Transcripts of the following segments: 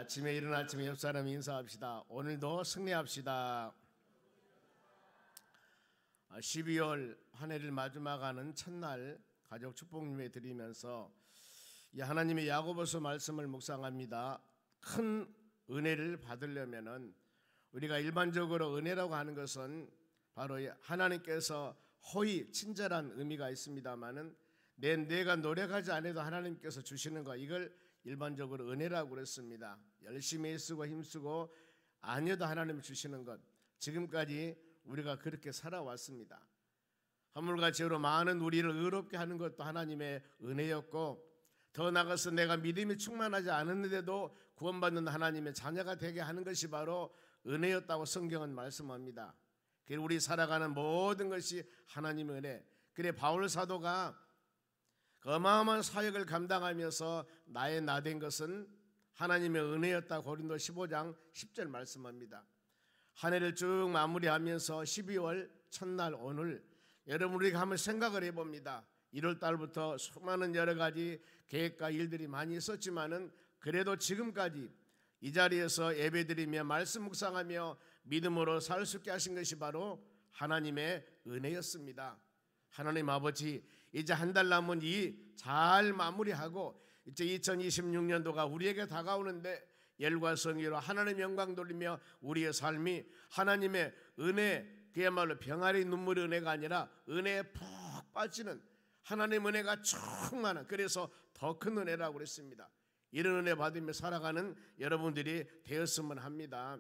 아침에 일어나 아침에 옆 사람 인사합시다. 오늘도 승리합시다. 12월 한 해를 마지막하는 첫날 가족 축복 예배 드리면서 하나님의 야고보서 말씀을 묵상합니다. 큰 은혜를 받으려면은 우리가 일반적으로 은혜라고 하는 것은 바로 하나님께서 호의 친절한 의미가 있습니다만은 내가 노력하지 않아도 하나님께서 주시는 거, 이걸 일반적으로 은혜라고 그랬습니다. 열심히 쓰고 힘쓰고 아니어도 하나님이 주시는 것, 지금까지 우리가 그렇게 살아왔습니다. 하물같이로 많은 우리를 의롭게 하는 것도 하나님의 은혜였고, 더 나아가서 내가 믿음이 충만하지 않았는데도 구원받는 하나님의 자녀가 되게 하는 것이 바로 은혜였다고 성경은 말씀합니다. 그래서 우리 살아가는 모든 것이 하나님의 은혜. 그래 바울 사도가 어마어마한 사역을 감당하면서 나의 나 된 것은 하나님의 은혜였다. 고린도 15장 10절 말씀합니다. 한 해를 쭉 마무리하면서 12월 첫날 오늘 여러분 우리가 한번 생각을 해봅니다. 1월 달부터 수많은 여러 가지 계획과 일들이 많이 있었지만은 그래도 지금까지 이 자리에서 예배드리며 말씀 묵상하며 믿음으로 살 수 있게 하신 것이 바로 하나님의 은혜였습니다. 하나님 아버지, 이제 한 달 남은 이 잘 마무리하고 이제 2026년도가 우리에게 다가오는데 열과 성의로 하나님의 영광 돌리며 우리의 삶이 하나님의 은혜, 그야말로 병아리 눈물의 은혜가 아니라 은혜에 푹 빠지는 하나님의 은혜가 충만한, 그래서 더 큰 은혜라고 그랬습니다. 이런 은혜 받으며 살아가는 여러분들이 되었으면 합니다.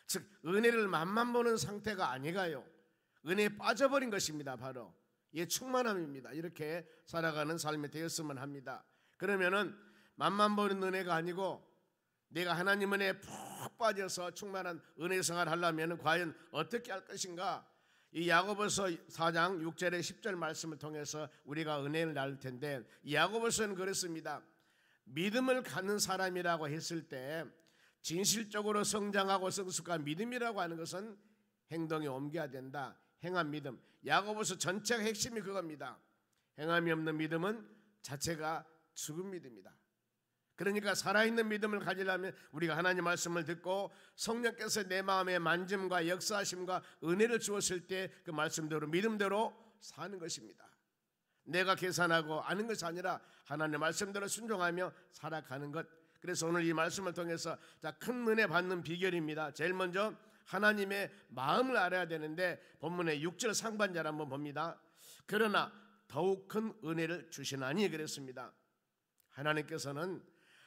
즉 은혜를 맛만 보는 상태가 아니가요, 은혜에 빠져버린 것입니다. 바로 이 충만함입니다. 이렇게 살아가는 삶이 되었으면 합니다. 그러면은 맛만 보는 은혜가 아니고 내가 하나님 은혜에 푹 빠져서 충만한 은혜 생활을 하려면 과연 어떻게 할 것인가? 이 야고보서 4장 6절에 10절 말씀을 통해서 우리가 은혜를 나눌 텐데, 이 야고보서는 그렇습니다. 믿음을 갖는 사람이라고 했을 때 진실적으로 성장하고 성숙한 믿음이라고 하는 것은 행동에 옮겨야 된다. 행한 믿음. 야고보서 전체가 핵심이 그겁니다. 행함이 없는 믿음은 자체가 죽은 믿음이다. 그러니까 살아있는 믿음을 가지려면 우리가 하나님 말씀을 듣고 성령께서 내 마음에 만짐과 역사하심과 은혜를 주었을 때 그 말씀대로 믿음대로 사는 것입니다. 내가 계산하고 아는 것이 아니라 하나님의 말씀대로 순종하며 살아가는 것. 그래서 오늘 이 말씀을 통해서 큰 은혜 받는 비결입니다. 제일 먼저 하나님의 마음을 알아야 되는데, 본문의 6절 상반절 한번 봅니다. 그러나 더욱 큰 은혜를 주시나니 그랬습니다. 하나님께서는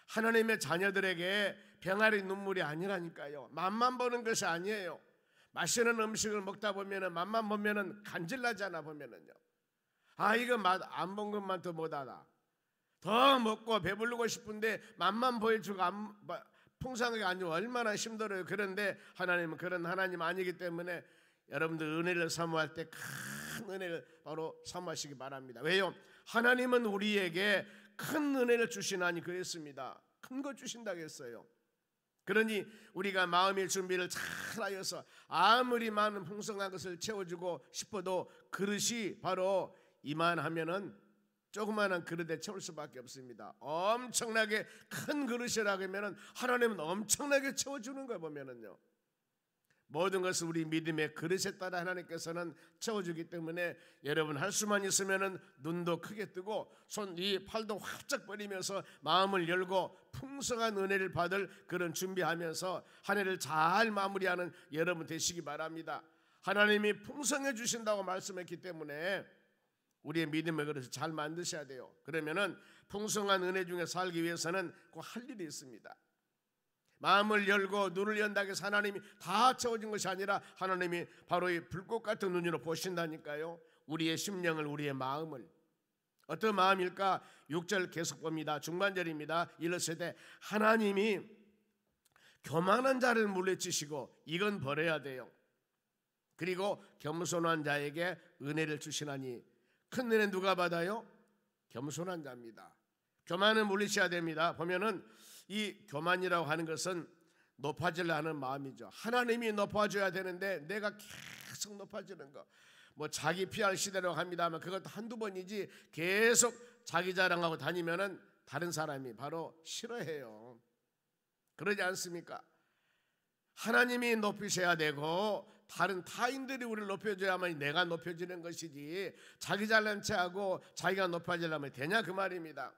하나님의 자녀들에게 병아리 눈물이 아니라니까요. 맛만 보는 것이 아니에요. 맛있는 음식을 먹다 보면은 맛만 보면은 간질나잖아. 보면은요, 아 이거 맛 안 본 것만 더 못하다. 더 먹고 배부르고 싶은데 맛만 보여주고 풍성하게 아니면 얼마나 힘들어요. 그런데 하나님은 그런 하나님 아니기 때문에 여러분들 은혜를 사모할 때 큰 은혜를 바로 사모하시기 바랍니다. 왜요? 하나님은 우리에게 큰 은혜를 주시나니 그랬습니다. 큰 거 주신다고 했어요. 그러니 우리가 마음의 준비를 잘 하여서 아무리 많은 풍성한 것을 채워주고 싶어도 그릇이 바로 이만하면은 조그마한 그릇에 채울 수밖에 없습니다. 엄청나게 큰 그릇이라고 하면은 하나님은 엄청나게 채워주는 거 보면은요, 모든 것을 우리 믿음의 그릇에 따라 하나님께서는 채워주기 때문에 여러분 할 수만 있으면은 눈도 크게 뜨고 이 팔도 활짝 벌리면서 마음을 열고 풍성한 은혜를 받을 그런 준비하면서 한 해를 잘 마무리하는 여러분 되시기 바랍니다. 하나님이 풍성해 주신다고 말씀했기 때문에 우리의 믿음의 그릇을 잘 만드셔야 돼요. 그러면은 풍성한 은혜 중에 살기 위해서는 꼭 할 일이 있습니다. 마음을 열고 눈을 연다고 해서 하나님이 다 채워진 것이 아니라 하나님이 바로 이 불꽃 같은 눈으로 보신다니까요. 우리의 심령을, 우리의 마음을. 어떤 마음일까? 6절 계속 봅니다. 중반절입니다. 이르시되 하나님이 교만한 자를 물리치시고 이건 버려야 돼요. 그리고 겸손한 자에게 은혜를 주시나니. 큰 은혜 누가 받아요? 겸손한 자입니다. 교만은 물리쳐야 됩니다. 보면은 이 교만이라고 하는 것은 높아지려 하는 마음이죠. 하나님이 높아져야 되는데 내가 계속 높아지는 거. 뭐 자기 PR 시대라고 합니다만 그것도 한두 번이지 계속 자기 자랑하고 다니면은 다른 사람이 바로 싫어해요. 그러지 않습니까? 하나님이 높이셔야 되고 다른 타인들이 우리를 높여줘야만 내가 높여지는 것이지, 자기 잘난 체하고 자기가 높아지려면 되냐 그 말입니다.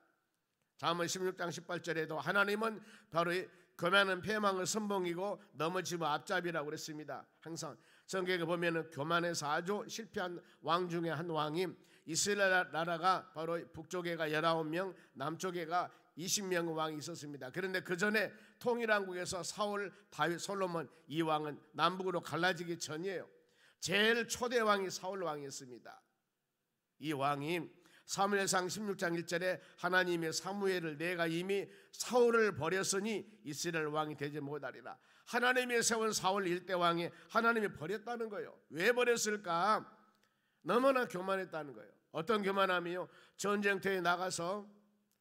잠언 16장 18절에도 하나님은 바로 교만은 패망의 선봉이고 넘어지면 앞잡이라고 그랬습니다. 항상 성경에 보면은 교만해서 아주 실패한 왕 중에 한 왕이, 이스라엘 나라가 바로 북쪽에가 19명, 남쪽에가 20명의 왕이 있었습니다. 그런데 그 전에 통일왕국에서 사울, 다윗, 솔로몬 이 왕은 남북으로 갈라지기 전이에요. 제일 초대 왕이 사울 왕이었습니다. 이 왕이 사무엘상 16장 1절에 하나님의 사무엘을 내가 이미 사울을 버렸으니 이스라엘 왕이 되지 못하리라. 하나님이 세운 사울 일대 왕이 하나님이 버렸다는 거예요. 왜 버렸을까? 너무나 교만했다는 거예요. 어떤 교만함이요? 전쟁터에 나가서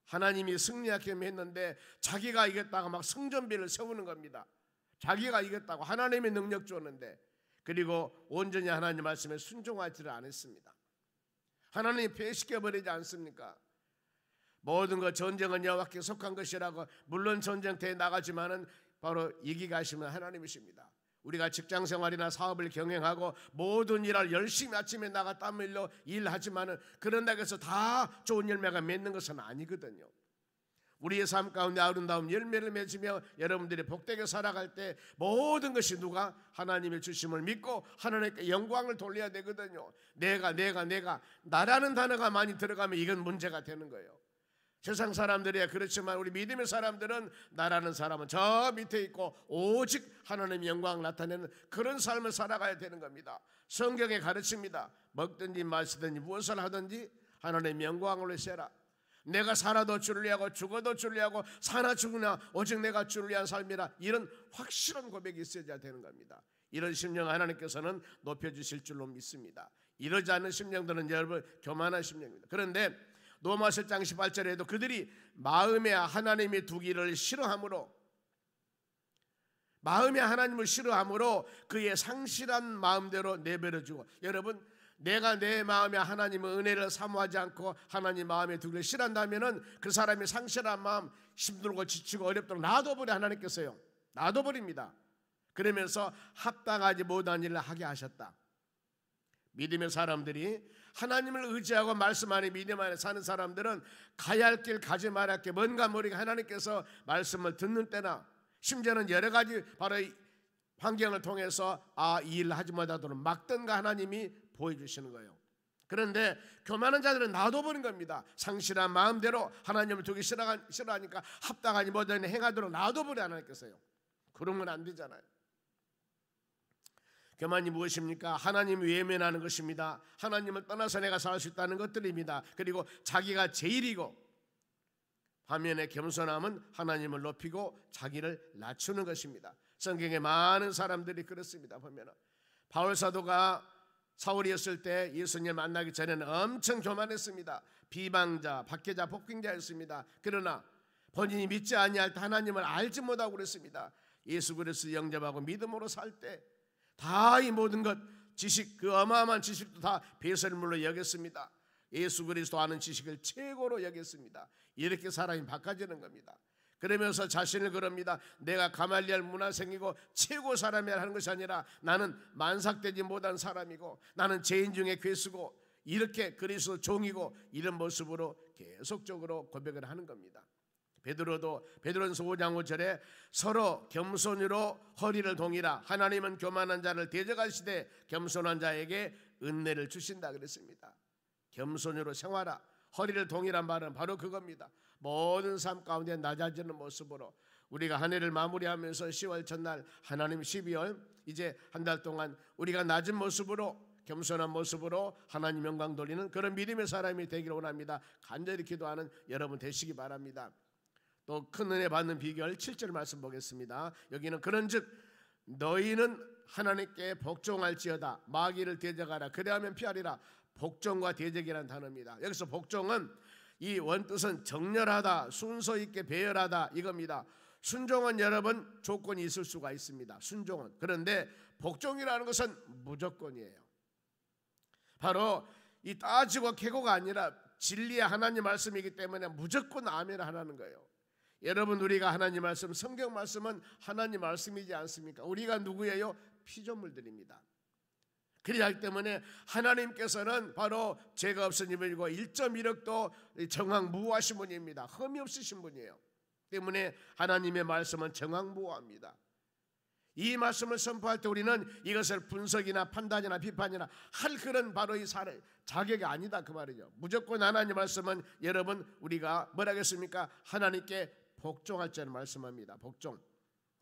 하나님이 승리하게 했는데 자기가 이겼다고 막 성전비를 세우는 겁니다. 자기가 이겼다고 하나님의 능력 줬는데, 그리고 온전히 하나님 말씀에 순종하지를 않았습니다. 하나님이 폐시켜버리지 않습니까? 모든 것 전쟁은 여호와께 속한 것이라고, 물론 전쟁터에 나가지만은 바로 이기게 하시면 하나님이십니다. 우리가 직장생활이나 사업을 경영하고 모든 일을 열심히 아침에 나가 땀 흘려 일하지만은 그런다고 해서 다 좋은 열매가 맺는 것은 아니거든요. 우리의 삶 가운데 아름다운 열매를 맺으며 여러분들이 복되게 살아갈 때 모든 것이 누가 하나님의 주심을 믿고 하나님께 영광을 돌려야 되거든요. 내가 나라는 단어가 많이 들어가면 이건 문제가 되는 거예요. 세상 사람들이야 그렇지만 우리 믿음의 사람들은 나라는 사람은 저 밑에 있고 오직 하나님의 영광을 나타내는 그런 삶을 살아가야 되는 겁니다. 성경에 가르칩니다. 먹든지 마시든지 무엇을 하든지 하나님의 영광을 세라. 내가 살아도 주를 위하고 죽어도 주를 위하고 사나 죽으나 오직 내가 주를 위한 삶이라. 이런 확실한 고백이 있어야 되는 겁니다. 이런 심령 하나님께서는 높여주실 줄로 믿습니다. 이러지 않는 심령들은 여러분 교만한 심령입니다. 그런데 로마서 1장 18절에도 그들이 마음에 하나님의 두기를 싫어함으로, 마음에 하나님을 싫어함으로 그의 상실한 마음대로 내버려주고, 여러분 내가 내 마음에 하나님의 은혜를 사모하지 않고 하나님 마음에 두기를 싫어한다면은 그 사람이 상실한 마음, 힘들고 지치고 어렵도록 놔둬버려. 하나님께서요 놔둬버립니다. 그러면서 합당하지 못한 일을 하게 하셨다. 믿음의 사람들이 하나님을 의지하고 말씀 안에 믿음 안에 사는 사람들은 가야 할 길 가지 말아야 할 게 뭔가 모르게 하나님께서 말씀을 듣는 때나 심지어는 여러 가지 바로 환경을 통해서 이 일을 하지 못하도록 막든가 하나님이 보여주시는 거예요. 그런데 교만한 자들은 놔둬버린 겁니다. 상실한 마음대로 하나님을 두기 싫어하니까 합당하지 못한 행하도록 놔둬버려. 하나님께서요 그러면 안 되잖아요. 교만이 무엇입니까? 하나님을 외면하는 것입니다. 하나님을 떠나서 내가 살 수 있다는 것들입니다. 그리고 자기가 제일이고, 반면에 겸손함은 하나님을 높이고 자기를 낮추는 것입니다. 성경에 많은 사람들이 그렇습니다. 보면 바울 사도가 사울이었을 때 예수님 만나기 전에는 엄청 교만했습니다. 비방자, 박해자, 폭행자였습니다. 그러나 본인이 믿지 아니할 때 하나님을 알지 못하고 그랬습니다. 예수 그리스도 영접하고 믿음으로 살 때 다 이 모든 것 지식, 그 어마어마한 지식도 다 배설물로 여겼습니다. 예수 그리스도 아는 지식을 최고로 여겼습니다. 이렇게 사람이 바꿔지는 겁니다. 그러면서 자신을 그럽니다. 내가 가말리엘 문화생이고 최고 사람이라 하는 것이 아니라 나는 만삭되지 못한 사람이고 나는 죄인 중에 괴수고 이렇게 그리스도 종이고, 이런 모습으로 계속적으로 고백을 하는 겁니다. 베드로전서 5장 5절에 서로 겸손으로 허리를 동이라. 하나님은 교만한 자를 대적하시되 겸손한 자에게 은혜를 주신다 그랬습니다. 겸손으로 생활하, 허리를 동이란 말은 바로 그겁니다. 모든 삶 가운데 낮아지는 모습으로 우리가 한 해를 마무리하면서 10월 첫날 하나님 12월 이제 한 달 동안 우리가 낮은 모습으로, 겸손한 모습으로 하나님 영광 돌리는 그런 믿음의 사람이 되기를 원합니다. 간절히 기도하는 여러분 되시기 바랍니다. 또 큰 은혜 받는 비결 7절 말씀 보겠습니다. 여기는 그런즉 너희는 하나님께 복종할지어다. 마귀를 대적하라. 그래야면 피하리라. 복종과 대적이라는 단어입니다. 여기서 복종은 이 원뜻은 정렬하다, 순서 있게 배열하다 이겁니다. 순종은 여러분 조건이 있을 수가 있습니다. 순종은. 그런데 복종이라는 것은 무조건이에요. 바로 이 따지고 캐고가 아니라 진리의 하나님 말씀이기 때문에 무조건 아멘 하라는 거예요. 여러분, 우리가 하나님 말씀, 성경 말씀은 하나님 말씀이지 않습니까? 우리가 누구예요? 피조물들입니다. 그렇기 때문에 하나님께서는 바로 죄가 없으신 분이고 1.1억도 정황무호하신 분입니다. 흠이 없으신 분이에요. 때문에 하나님의 말씀은 정황무호합니다. 이 말씀을 선포할 때 우리는 이것을 분석이나 판단이나 비판이나 할 그런 바로 이 자격이 아니다 그 말이죠. 무조건 하나님 말씀은 여러분 우리가 뭐라 하겠습니까? 하나님께 복종할 줄을 말씀합니다. 복종.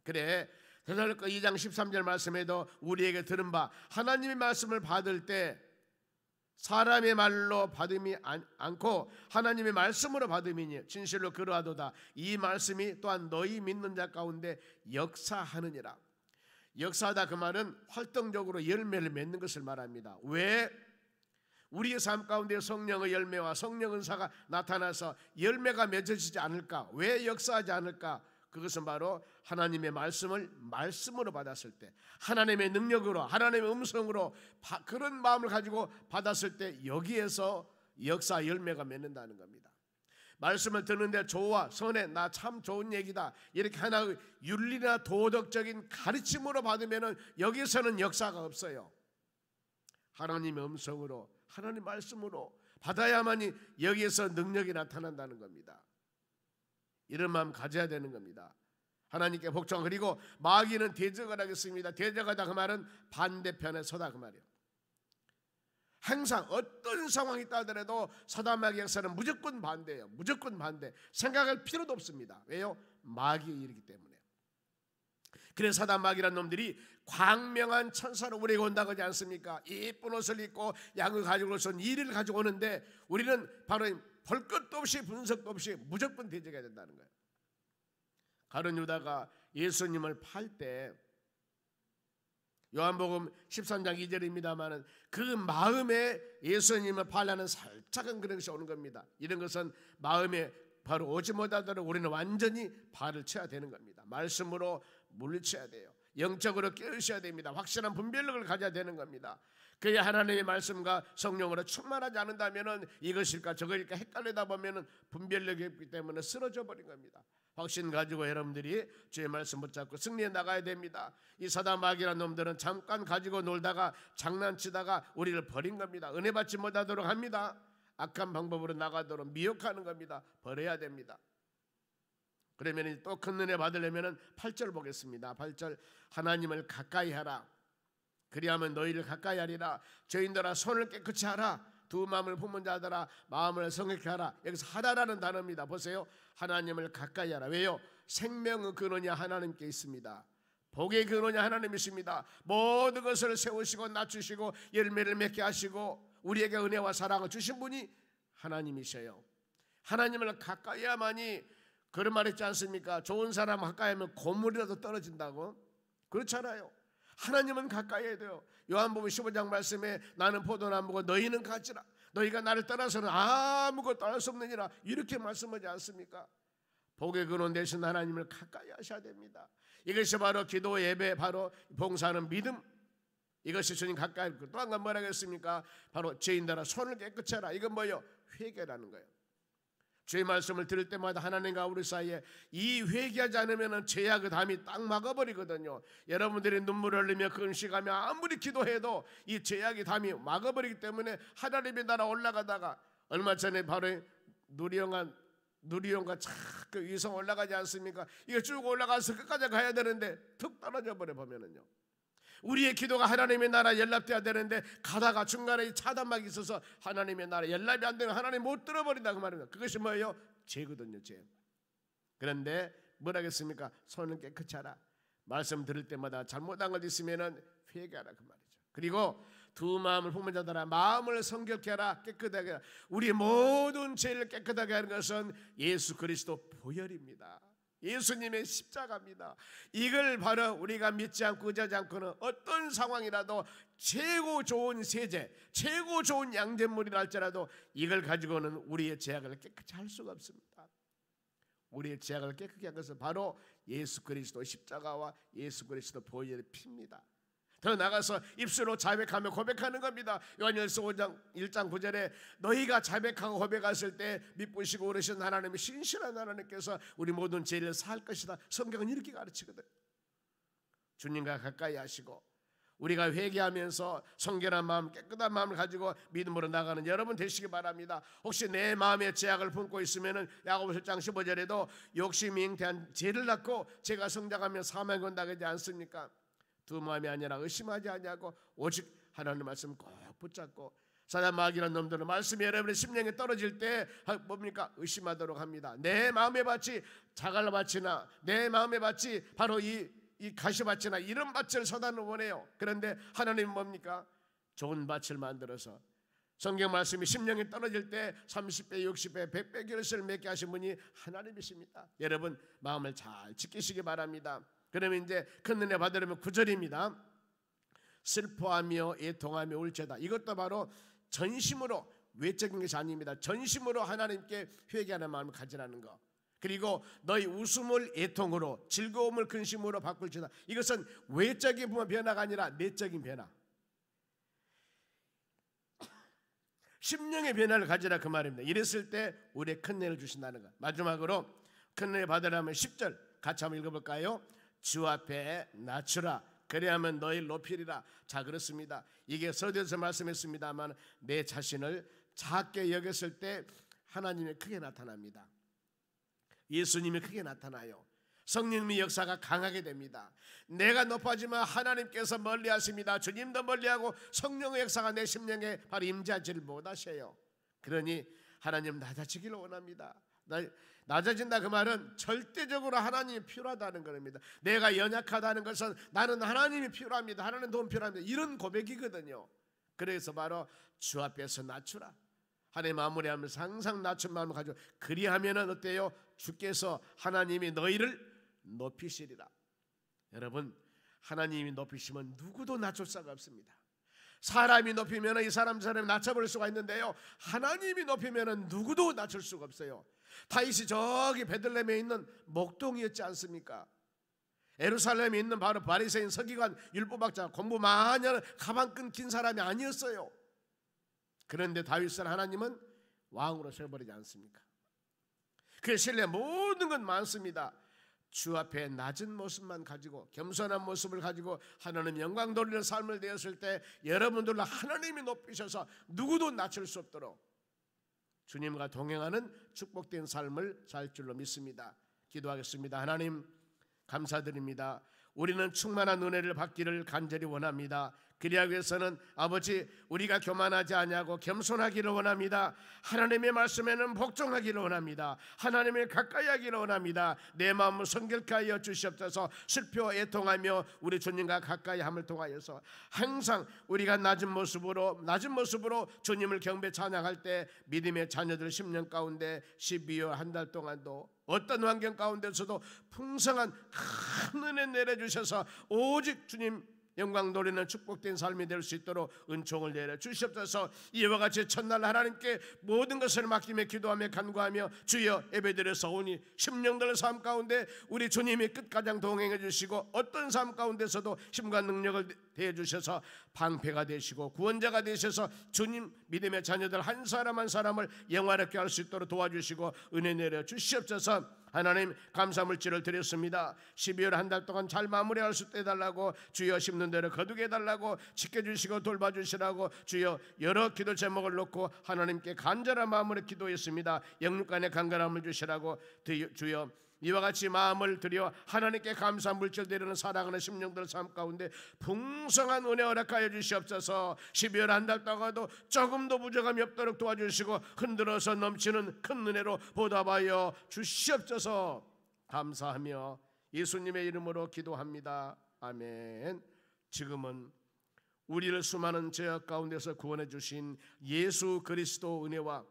그래 데살로니가 2장 13절 말씀에도 우리에게 들은 바 하나님의 말씀을 받을 때 사람의 말로 받음이 않고 하나님의 말씀으로 받음이니 진실로 그러하도다. 이 말씀이 또한 너희 믿는 자 가운데 역사하느니라. 역사하다 그 말은 활동적으로 열매를 맺는 것을 말합니다. 왜? 우리의 삶 가운데 성령의 열매와 성령 은사가 나타나서 열매가 맺어지지 않을까? 왜 역사하지 않을까? 그것은 바로 하나님의 말씀을 말씀으로 받았을 때, 하나님의 능력으로, 하나님의 음성으로 그런 마음을 가지고 받았을 때 여기에서 역사 열매가 맺는다는 겁니다. 말씀을 듣는데 좋아, 선해, 나 참 좋은 얘기다 이렇게 하나의 윤리나 도덕적인 가르침으로 받으면 여기서는 역사가 없어요. 하나님의 음성으로, 하나님 말씀으로 받아야만이 여기에서 능력이 나타난다는 겁니다. 이런 마음 가져야 되는 겁니다. 하나님께 복종. 그리고 마귀는 대적을 하겠습니다. 대적하다 그 말은 반대편에 서다 그 말이에요. 항상 어떤 상황이 있다더라도 사단 마귀의 역사는 무조건 반대예요. 무조건 반대. 생각할 필요도 없습니다. 왜요? 마귀의 일이기 때문에. 그래서 사단 마귀란 놈들이 광명한 천사로 우리에게 온다고 하지 않습니까? 예쁜 옷을 입고 양을 가지고 오선 이를 가지고 오는데 우리는 바로 볼 것도 없이 분석도 없이 무조건 대적해야 된다는 거예요. 가룟 유다가 예수님을 팔 때 요한복음 13장 2절입니다만 그 마음에 예수님을 팔라는 살짝은 그런 것이 오는 겁니다. 이런 것은 마음에 바로 오지 못하도록 우리는 완전히 발을 쳐야 되는 겁니다. 말씀으로 물리쳐야 돼요. 영적으로 깨우셔야 됩니다. 확실한 분별력을 가져야 되는 겁니다. 그야 하나님의 말씀과 성령으로 충만하지 않는다면 이것일까 저것일까 헷갈리다 보면 분별력이 없기 때문에 쓰러져 버린 겁니다. 확신 가지고 여러분들이 주의 말씀 붙잡고 승리해 나가야 됩니다. 이 사단 마귀라는 놈들은 잠깐 가지고 놀다가 장난치다가 우리를 버린 겁니다. 은혜 받지 못하도록 합니다. 악한 방법으로 나가도록 미혹하는 겁니다. 버려야 됩니다. 그러면 또 큰 은혜 받으려면 8절 보겠습니다. 8절 하나님을 가까이 하라. 그리하면 너희를 가까이 하리라. 죄인들아 손을 깨끗이 하라. 두 마음을 품은 자들아 마음을 성결케 하라. 여기서 하라라는 단어입니다. 보세요. 하나님을 가까이 하라. 왜요? 생명의 근원이 하나님께 있습니다. 복의 근원이 하나님이십니다. 모든 것을 세우시고 낮추시고 열매를 맺게 하시고 우리에게 은혜와 사랑을 주신 분이 하나님이셔요. 하나님을 가까이 해야만이 그런 말 있지 않습니까? 좋은 사람 가까이 하면 고물이라도 떨어진다고. 그렇잖아요. 하나님은 가까이 해야 돼요. 요한복음 15장 말씀에 나는 포도나무고 너희는 가지라. 너희가 나를 떠나서는 아무것도 할 수 없느니라. 이렇게 말씀하지 않습니까? 복의 근원 되신 하나님을 가까이 하셔야 됩니다. 이것이 바로 기도 예배, 바로 봉사하는 믿음. 이것이 주님 가까이. 또 한 건 뭐라 했습니까? 바로 죄인들아 손을 깨끗이 하라. 이건 뭐예요? 회개라는 거예요. 주의 말씀을 들을 때마다 하나님과 우리 사이에 이 회개하지 않으면 죄악의 담이 딱 막아버리거든요. 여러분들이 눈물을 흘리며 금식하며 아무리 기도해도 이 죄악의 담이 막아버리기 때문에 하나님의 나라 올라가다가 얼마 전에 바로 누리용과 자꾸 위성 올라가지 않습니까? 이거 쭉 올라가서 끝까지 가야 되는데 툭 떨어져 버려 보면은요. 우리의 기도가 하나님의 나라 연락돼야 되는데 가다가 중간에 차단막이 있어서 하나님의 나라 연락이 안 되면 하나님 못 들어버린다 그 말입니다. 그것이 뭐예요? 죄거든요. 죄. 그런데 뭐라겠습니까? 손을 깨끗이 하라. 말씀 들을 때마다 잘못한 것 있으면 회개하라 그 말이죠. 그리고 두 마음을 품은 자들아 마음을 성결케 하라. 깨끗하게 하라. 우리 모든 죄를 깨끗하게 하는 것은 예수 그리스도 보혈입니다. 예수님의 십자가입니다. 이걸 바로 우리가 믿지 않고 의지하지 않고는 어떤 상황이라도 최고 좋은 세제, 최고 좋은 양잿물이라 할지라도 이걸 가지고는 우리의 죄악을 깨끗이 할 수가 없습니다. 우리의 죄악을 깨끗게 한 것은 바로 예수 그리스도 십자가와 예수 그리스도 보혈의 피입니다. 더 나가서 입술로 자백하며 고백하는 겁니다. 요한일서 5장 1장 9절에 너희가 자백하고 고백했을 때 미쁘시고 오르신 하나님이 신실한 하나님께서 우리 모든 죄를 사할 것이다. 성경은 이렇게 가르치거든. 주님과 가까이 하시고 우리가 회개하면서 성결한 마음, 깨끗한 마음을 가지고 믿음으로 나가는 여러분 되시기 바랍니다. 혹시 내 마음에 죄악을 품고 있으면 야고보서 1장 15절에도 욕심이 잉태한 죄를 낳고 죄가 성장하며 사망에 온다고 하지 않습니까? 두 마음이 아니라 의심하지 아니하고 오직 하나님의 말씀 꼭 붙잡고 사단 마귀라는 놈들은 말씀이 여러분의 심령에 떨어질 때 뭡니까? 의심하도록 합니다. 내 마음의 밭이 자갈밭이나 내 마음의 밭이 바로 이 가시밭이나 이런 밭을 사단은 원해요. 그런데 하나님은 뭡니까? 좋은 밭을 만들어서 성경 말씀이 심령에 떨어질 때 30배, 60배, 100배 결실을 맺게 하신 분이 하나님이십니다. 여러분 마음을 잘 지키시기 바랍니다. 그러면 이제 큰 은혜 받으려면 9절입니다. 슬퍼하며 애통하며 울죄다. 이것도 바로 전심으로, 외적인 것이 아닙니다. 전심으로 하나님께 회개하는 마음을 가지라는 것. 그리고 너희 웃음을 애통으로, 즐거움을 근심으로 바꿀지다. 이것은 외적인 변화가 아니라 내적인 변화, 심령의 변화를 가지라 그 말입니다. 이랬을 때 우리의 큰 은혜를 주신다는 것. 마지막으로 큰 은혜 받으려면 10절 같이 한번 읽어볼까요? 주 앞에 낮추라 그리하면 너희를 높이리라. 자, 그렇습니다. 이게 서두에서 말씀했습니다만 내 자신을 작게 여겼을 때 하나님이 크게 나타납니다. 예수님이 크게 나타나요. 성령님의 역사가 강하게 됩니다. 내가 높아지면 하나님께서 멀리하십니다. 주님도 멀리하고 성령의 역사가 내 심령에 바로 임재하지를 못하셔요. 그러니 하나님 낮아지기를 원합니다. 낮아진다 그 말은 절대적으로 하나님이 필요하다는 겁니다. 내가 연약하다는 것은 나는 하나님이 필요합니다. 하나님 도움 필요합니다. 이런 고백이거든요. 그래서 바로 주 앞에서 낮추라. 하나님 마무리하면서 항상 낮춘 마음을 가지고 그리하면은 어때요? 주께서 하나님이 너희를 높이시리라. 여러분 하나님이 높이시면 누구도 낮출 수가 없습니다. 사람이 높이면 이 사람처럼 낮춰버릴 수가 있는데요, 하나님이 높이면 누구도 낮출 수가 없어요. 다윗이 저기 베들레헴에 있는 목동이었지 않습니까? 예루살렘에 있는 바로 바리새인 서기관 율법학자 공부 많이 하는 가방 끈 사람이 아니었어요. 그런데 다윗을 하나님은 왕으로 세워버리지 않습니까? 그 신뢰 모든 건 많습니다. 주 앞에 낮은 모습만 가지고 겸손한 모습을 가지고 하나님 영광 돌리는 삶을 되었을 때 여러분들로 하나님이 높이셔서 누구도 낮출 수 없도록 주님과 동행하는 축복된 삶을 살 줄로 믿습니다. 기도하겠습니다. 하나님 감사드립니다. 우리는 충만한 은혜를 받기를 간절히 원합니다. 그리하기 위해서는 아버지 우리가 교만하지 아니하고 겸손하기를 원합니다. 하나님의 말씀에는 복종하기를 원합니다. 하나님을 가까이 하기를 원합니다. 내 마음을 성결케 하여 주시옵소서. 슬퍼 애통하며 우리 주님과 가까이 함을 통하여서 항상 우리가 낮은 모습으로 주님을 경배 찬양할 때 믿음의 자녀들 10년 가운데 12월 한 달 동안도 어떤 환경 가운데서도 풍성한 큰 은혜 내려주셔서 오직 주님 영광 돌리는 축복된 삶이 될 수 있도록 은총을 내려 주시옵소서. 이와 같이 첫날 하나님께 모든 것을 맡기며 기도하며 간구하며 주여 예배드려 서오니 심령들의 삶 가운데 우리 주님이 끝가장 동행해 주시고 어떤 삶 가운데서도 힘과 능력을 대해 주셔서 방패가 되시고 구원자가 되셔서 주님 믿음의 자녀들 한 사람 한 사람을 영화롭게 할 수 있도록 도와주시고 은혜 내려 주시옵소서. 하나님 감사물질을 드렸습니다. 12월 한 달 동안 잘 마무리할 수 있게 해달라고 주여 심는 대로 거두게 해달라고 지켜주시고 돌봐주시라고 주여 여러 기도 제목을 놓고 하나님께 간절한 마음으로 기도했습니다. 영육간의 간절함을 주시라고 주여 이와 같이 마음을 들여 하나님께 감사 물질 드리는 사랑하는 심령들 삶 가운데 풍성한 은혜 허락하여 주시옵소서. 12월 한 달 동안도 조금도 부족함이 없도록 도와주시고 흔들어서 넘치는 큰 은혜로 보답하여 주시옵소서. 감사하며 예수님의 이름으로 기도합니다. 아멘. 지금은 우리를 수많은 죄악 가운데서 구원해 주신 예수 그리스도 은혜와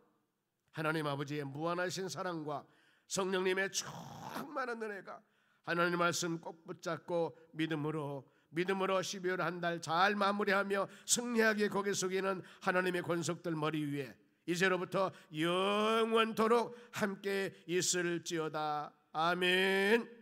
하나님 아버지의 무한하신 사랑과 성령님의 충만한 은혜가 하나님 말씀 꼭 붙잡고 믿음으로 12월 한 달 잘 마무리하며 승리하게 고개 숙이는 하나님의 권속들 머리 위에 이제로부터 영원토록 함께 있을지어다. 아멘.